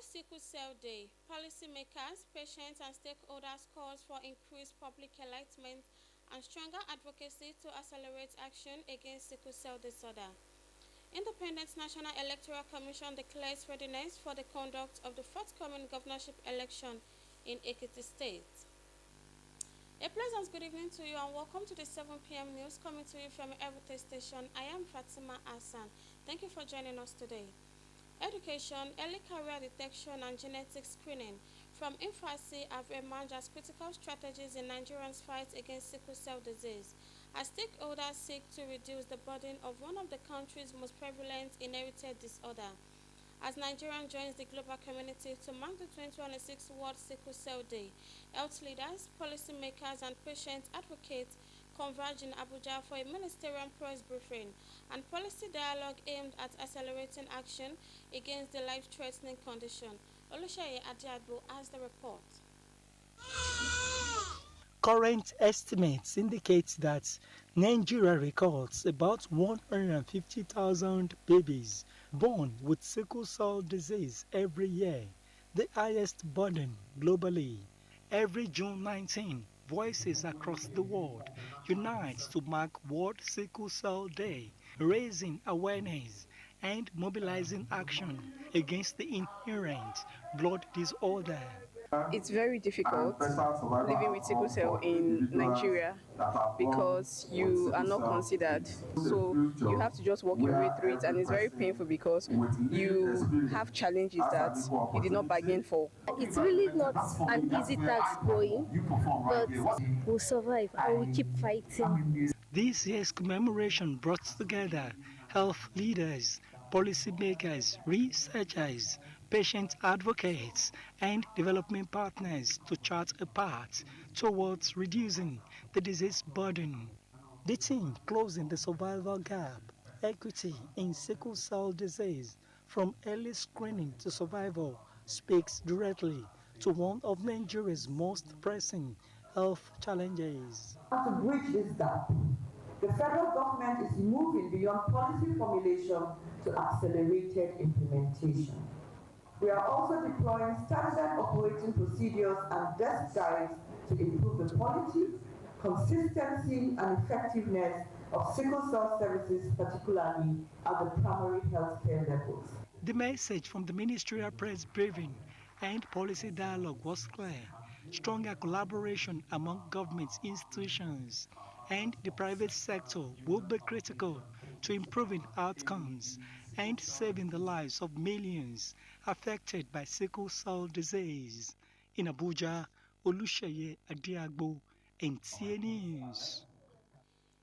Sickle Cell Day, policymakers, patients, and stakeholders calls for increased public enlightenment and stronger advocacy to accelerate action against sickle cell disorder. Independent National Electoral Commission declares readiness for the conduct of the forthcoming governorship election in Ekiti State. A pleasant good evening to you and welcome to the 7 p.m. news coming to you from Everyday Station. I am Fatima Hassan. Thank you for joining us today. Education, early career detection, and genetic screening from infancy have emerged as critical strategies in Nigerians' fight against sickle cell disease, as stakeholders seek to reduce the burden of one of the country's most prevalent inherited disorders. As Nigeria joins the global community to mark the 2026 World Sickle Cell Day, health leaders, policymakers, and patient advocates converge in Abuja for a ministerial press briefing and policy dialogue aimed at accelerating action against the life-threatening condition. Oluseyi Adiagbo has the report. Current estimates indicate that Nigeria records about 150,000 babies born with sickle cell disease every year, the highest burden globally. Every June 19, voices across the world unite to mark World Sickle Cell Day, raising awareness and mobilizing action against the inherent blood disorder. It's very difficult living with sickle cell in Nigeria because you are not considered. So you have to just walk your way through it, and it's very painful because you have challenges that you did not bargain for. It's really not an easy task going, but we'll survive and we'll keep fighting. This year's commemoration brought together health leaders, policymakers, researchers, patient advocates, and development partners to chart a path towards reducing the disease burden. The team closing the survival gap, equity in sickle cell disease, from early screening to survival, speaks directly to one of Nigeria's most pressing health challenges. To bridge this gap, the federal government is moving beyond policy formulation to accelerated implementation. We are also deploying standard operating procedures and desk guides to improve the quality, consistency, and effectiveness of sickle cell services, particularly at the primary healthcare levels. The message from the ministerial press briefing and policy dialogue was clear. Stronger collaboration among government institutions and the private sector will be critical to improving outcomes and saving the lives of millions affected by sickle cell disease. In Abuja, Oluseyi Adiagbo, Nta News.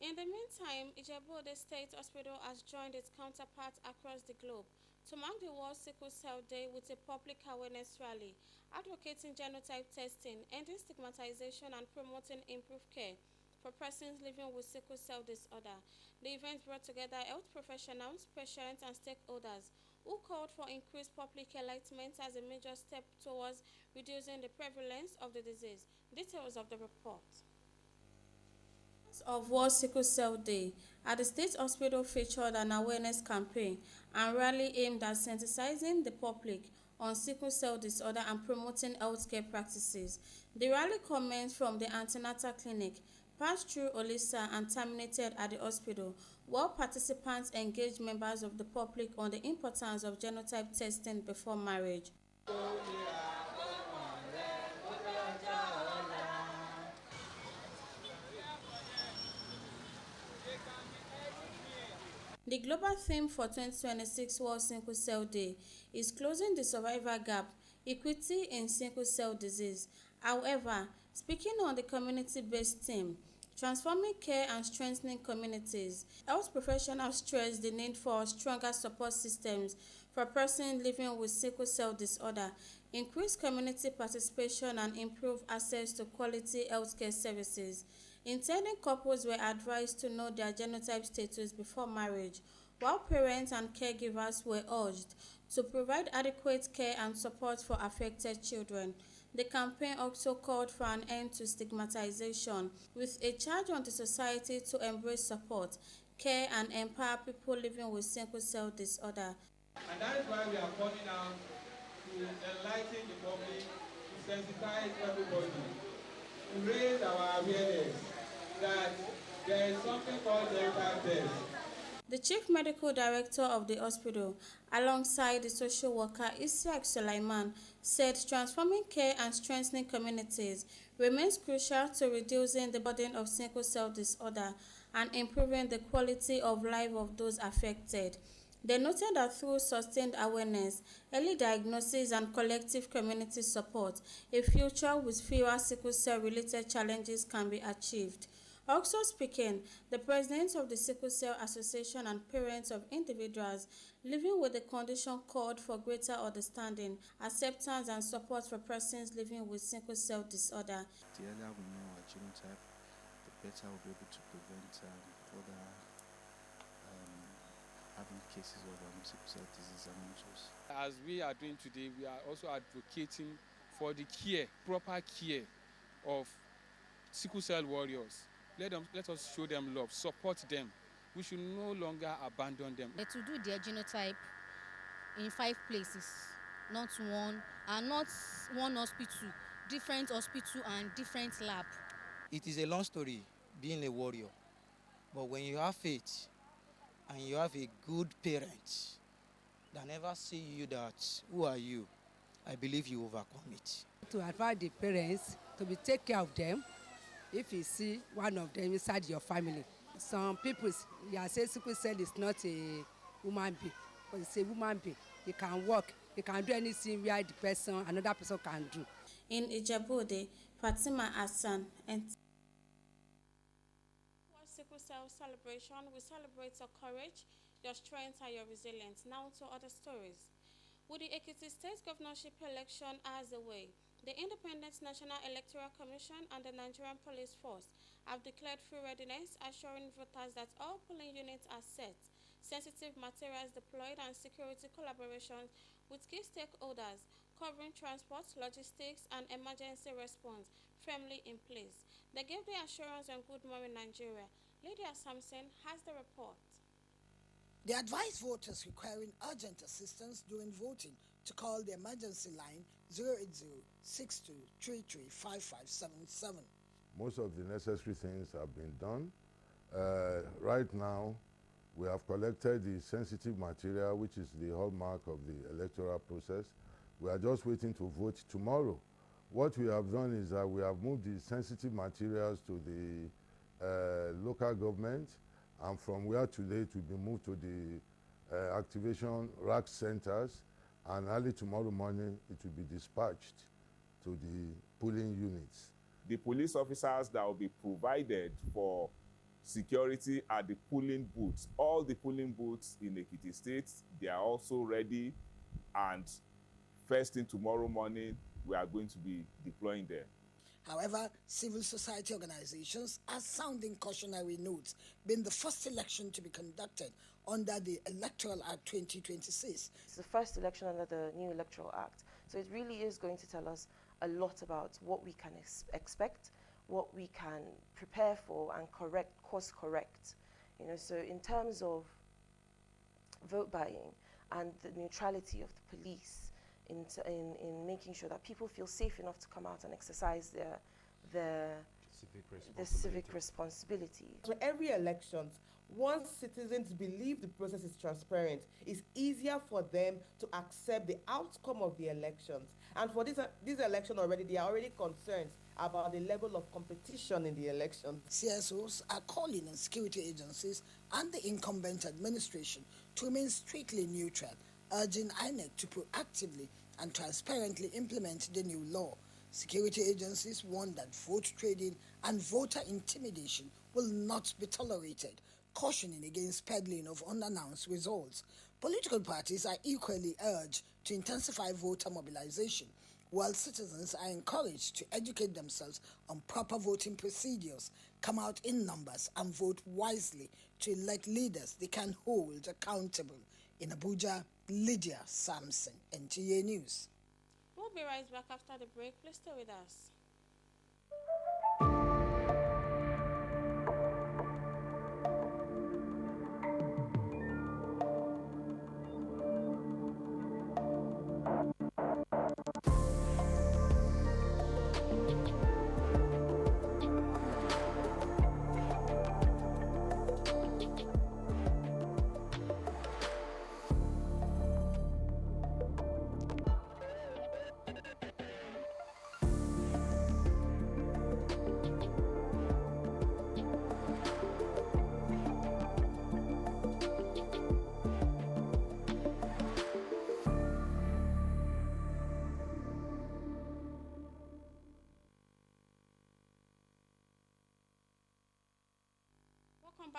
In the meantime, Ijebu Ode State Hospital has joined its counterparts across the globe to mark the World Sickle Cell Day with a public awareness rally, advocating genotype testing, ending stigmatization and promoting improved care for persons living with sickle cell disorder. The event brought together health professionals, patients, and stakeholders who called for increased public enlightenment as a major step towards reducing the prevalence of the disease. Details of the report of World Sickle Cell Day at the State Hospital featured an awareness campaign and rally aimed at sensitizing the public on sickle cell disorder and promoting healthcare practices. The rally commenced from the antenatal clinic, passed through Olisa and terminated at the hospital, while participants engaged members of the public on the importance of genotype testing before marriage. The global theme for 2026 World Sickle Cell Day is closing the survival gap, equity in sickle cell disease. However, speaking on the community-based theme, transforming care and strengthening communities, health professionals stress the need for stronger support systems for persons living with sickle cell disorder, increase community participation, and improve access to quality healthcare services. Intending couples were advised to know their genotype status before marriage, while parents and caregivers were urged to provide adequate care and support for affected children. The campaign also called for an end to stigmatization, with a charge on the society to embrace support, care, and empower people living with sickle cell disorder. And that is why we are calling out to enlighten the public, to sensitize everybody, to raise our awareness that there is something called genital test. The Chief Medical Director of the hospital, alongside the social worker Isiaq Sulaiman, said transforming care and strengthening communities remains crucial to reducing the burden of sickle cell disorder and improving the quality of life of those affected. They noted that through sustained awareness, early diagnosis, and collective community support, a future with fewer sickle cell-related challenges can be achieved. Also speaking, the president of the Sickle Cell Association and parents of individuals living with the condition called for greater understanding, acceptance, and support for persons living with sickle cell disorder. The earlier we know our genotype, the better we'll be able to prevent other having cases of sickle cell disease amongst us. As we are doing today, we are also advocating for the care, proper care of sickle cell warriors. Let us show them love, support them. We should no longer abandon them. To do their genotype in 5 places, not one, and not one hospital, different hospital and different lab. It is a long story being a warrior, but when you have faith and you have a good parent that never see you that, who are you? I believe you overcome it. To advise the parents to take care of them if you see one of them inside your family. Some people say sickle cell is not a human being, but it's a woman being. You can walk, you can do anything where another person can do. In Ijebu Ode, Fatima Hassan and Sickle Cell celebration, we celebrate your courage, your strength, and your resilience. Now to other stories. With the Ekiti State governorship election as away, the Independent National Electoral Commission and the Nigerian Police Force have declared full readiness, assuring voters that all polling units are set, sensitive materials deployed, and security collaboration with key stakeholders covering transport, logistics, and emergency response firmly in place. They gave the assurance on Good Morning Nigeria. Lydia Sampson has the report. They advised voters requiring urgent assistance during voting to call the emergency line 080-6233-5577. Most of the necessary things have been done. Right now, we have collected the sensitive material, which is the hallmark of the electoral process. We are just waiting to vote tomorrow. What we have done is that we have moved the sensitive materials to the local government, and from where today it will be moved to the activation rack centers, and early tomorrow morning it will be dispatched to the polling units. The police officers that will be provided for security at the polling booths, all the polling booths in Ekiti State, they are also ready, and first thing tomorrow morning we are going to be deploying there. However, civil society organizations are sounding cautionary notes, being the first election to be conducted under the Electoral Act 2026. It's the first election under the new Electoral Act, so it really is going to tell us a lot about what we can expect, what we can prepare for, and course correct. So in terms of vote buying and the neutrality of the police, in making sure that people feel safe enough to come out and exercise their civic responsibility. So every election, once citizens believe the process is transparent, it's easier for them to accept the outcome of the elections. And for this election already, they are already concerned about the level of competition in the election. CSOs are calling on security agencies and the incumbent administration to remain strictly neutral, urging INEC to proactively and transparently implement the new law. Security agencies warn that vote trading and voter intimidation will not be tolerated, cautioning against peddling of unannounced results. Political parties are equally urged to intensify voter mobilization, while citizens are encouraged to educate themselves on proper voting procedures, come out in numbers, and vote wisely to elect leaders they can hold accountable. In Abuja, Lydia Sampson, NTA News. We'll be right back after the break. Please stay with us.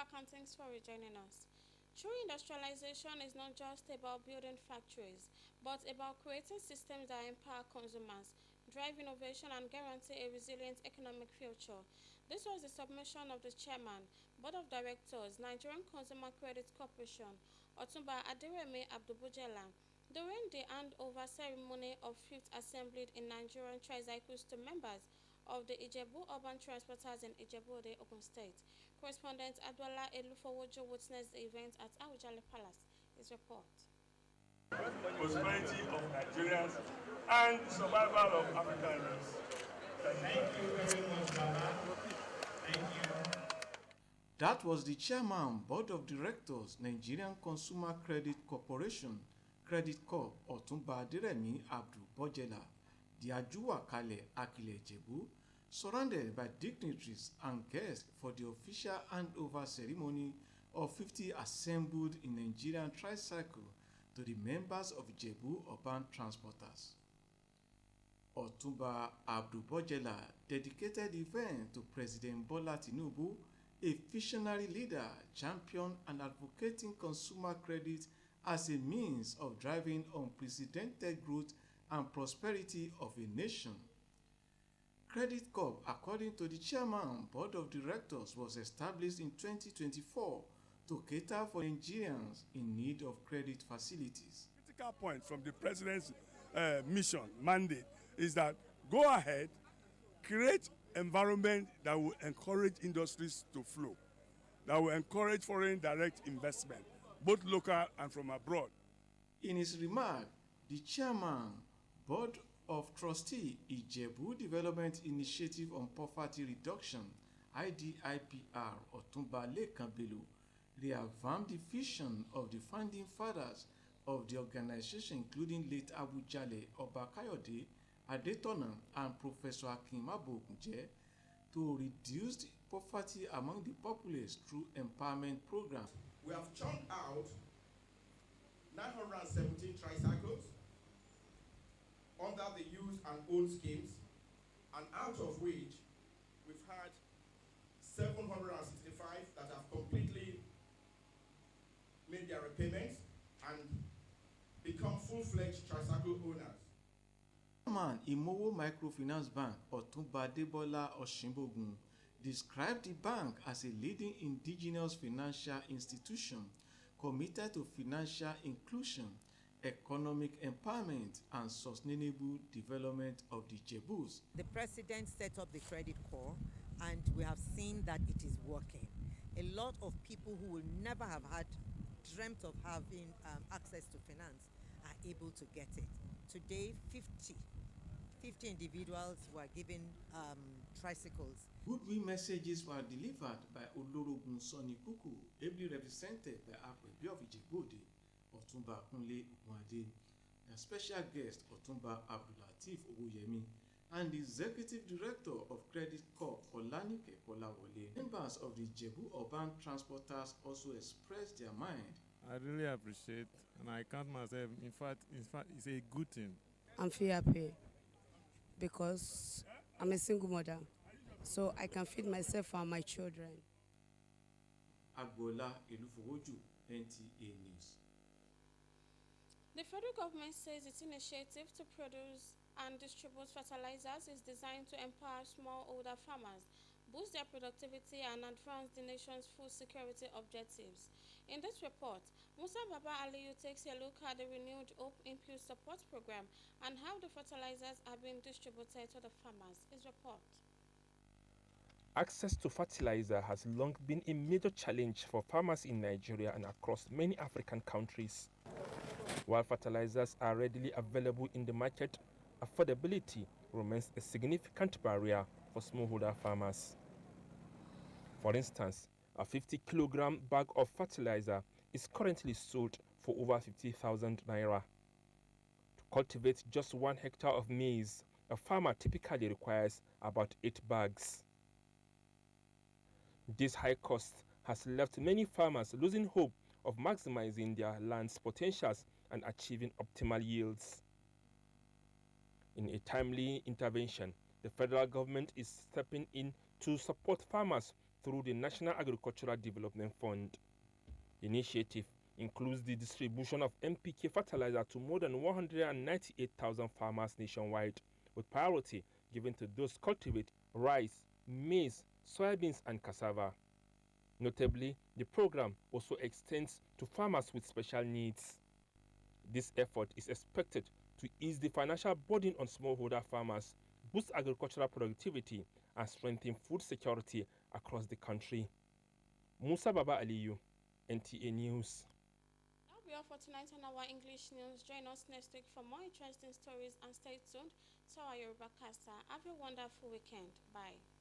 welcome. Thanks for rejoining us. True industrialization is not just about building factories, but about creating systems that empower consumers, drive innovation, and guarantee a resilient economic future. This was the submission of the chairman, Board of Directors, Nigerian Consumer Credit Corporation, Otumba Aderemi Abdubujela, during the handover ceremony of 5th Assembly in Nigerian tricycles to members of the Ijebu Urban Transporters in Ijebu Ode, Ogun State. Correspondent Adwala Elufowojo witnessed the event at Awujale Palace. His report. Prosperity of Nigerians and survival of Africans. Thank you very much, Baba. Thank you. That was the chairman, Board of Directors, Nigerian Consumer Credit Corporation, Credit Corp, Otumba Aderemi Abdul-Bojela, the Ajuwakale Akile Ijebu, surrounded by dignitaries and guests for the official handover ceremony of 50 assembled in Nigerian tricycle to the members of Ijebu Urban Transporters. Otumba Abdul-Bojela dedicated the event to President Bola Tinubu, a visionary leader, champion and advocating consumer credit as a means of driving unprecedented growth and prosperity of a nation. Credit Corp, according to the chairman, Board of Directors, was established in 2024 to cater for Nigerians in need of credit facilities. The critical point from the President's mission, mandate, is that go ahead, create environment that will encourage industries to flow, that will encourage foreign direct investment, both local and from abroad. In his remark, the chairman, Board of Trustee, Ijebu Development Initiative on Poverty Reduction, IDIPR, Otumba Lekan Bello, reaffirmed the vision of the founding fathers of the organization, including late Awujale Obakayode Adetona and Professor Akin Mabogunje, to reduce poverty among the populace through empowerment programs. We have churned out 917 tricycles under the use and own schemes, and out of which we've had 765 that have completely made their repayments and become full-fledged tricycle owners. Chairman Imowo Microfinance Bank, Otumba Debola Oshimbogun, described the bank as a leading indigenous financial institution committed to financial inclusion, economic empowerment, and sustainable development of the Jebus. The president set up the credit corps, and we have seen that it is working. A lot of people who will never have dreamt of having access to finance are able to get it. Today, 50 individuals were given tricycles. Goodwill messages were delivered by Olorogun Sonny Kuku, ably represented by Akwebi of Ijebu Ode, Otumba Kunle Ogunade, the special guest Otumba Abdulateef Owoyemi, and the executive director of Credit Corp Olanike Kolawole. Members of the Ijebu Urban Transporters also expressed their mind. I really appreciate, and I count myself, in fact, it's a good thing. I'm feel happy because I'm a single mother, so I can feed myself and my children. Agbola Elufowoju, NTA News. The federal government says its initiative to produce and distribute fertilizers is designed to empower smallholder farmers, boost their productivity, and advance the nation's food security objectives. In this report, Musa Baba Aliyu takes a look at the renewed Hope Impute Support Program and how the fertilizers are being distributed to the farmers. His report. Access to fertilizer has long been a major challenge for farmers in Nigeria and across many African countries. While fertilizers are readily available in the market, affordability remains a significant barrier for smallholder farmers. For instance, a 50-kilogram bag of fertilizer is currently sold for over 50,000 naira. To cultivate just 1 hectare of maize, a farmer typically requires about 8 bags. This high cost has left many farmers losing hope of maximizing their land's potentials and achieving optimal yields. In a timely intervention, the federal government is stepping in to support farmers through the National Agricultural Development Fund. The initiative includes the distribution of NPK fertilizer to more than 198,000 farmers nationwide, with priority given to those cultivating rice, maize, soybeans, and cassava. Notably, the program also extends to farmers with special needs. This effort is expected to ease the financial burden on smallholder farmers, boost agricultural productivity, and strengthen food security across the country. Musa Baba Aliyu, NTA News. That'll be all for tonight on our English news. Join us next week for more interesting stories and stay tuned to our Yoruba caster. Have a wonderful weekend. Bye.